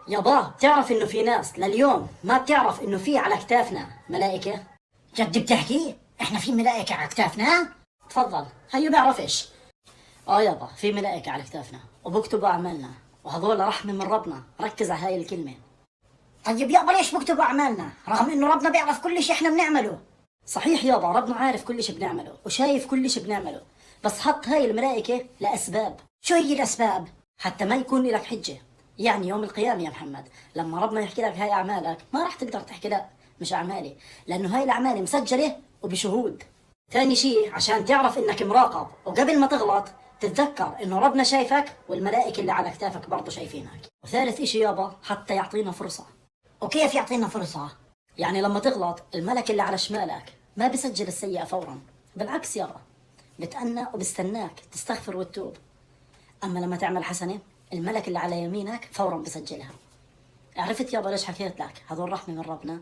يابا بتعرف انه في ناس لليوم ما بتعرف انه في على كتافنا ملائكة؟ جد بتحكي؟ احنا في ملائكة على كتافنا؟ تفضل، هيو بيعرفش. يابا في ملائكة على كتافنا وبكتبوا أعمالنا، وهذول رحمة من ربنا، ركز على هاي الكلمة. طيب يابا ليش بكتبوا اعمالنا رغم انه ربنا بيعرف كل شيء احنا بنعمله؟ صحيح يابا، ربنا عارف كل شيء بنعمله وشايف كل شيء بنعمله، بس حط هاي الملائكة لأسباب. شو هي الاسباب؟ حتى ما يكون لك حجة. يعني يوم القيامة يا محمد لما ربنا يحكي لك هاي أعمالك ما راح تقدر تحكي لا مش أعمالي، لأنه هاي الأعمال مسجلة وبشهود. ثاني شيء عشان تعرف إنك مراقب، وقبل ما تغلط تتذكر إنه ربنا شايفك والملائكة اللي على كتافك برضه شايفينك. وثالث إشي يابا حتى يعطينا فرصة. وكيف يعطينا فرصة؟ يعني لما تغلط الملك اللي على شمالك ما بسجل السيئة فورا، بالعكس يابا بتأنى وبستناك تستغفر وتتوب. أما لما تعمل حسنة الملك اللي على يمينك فورا بسجلها. عرفت يابا ليش حكيت لك هذول رحمة من ربنا؟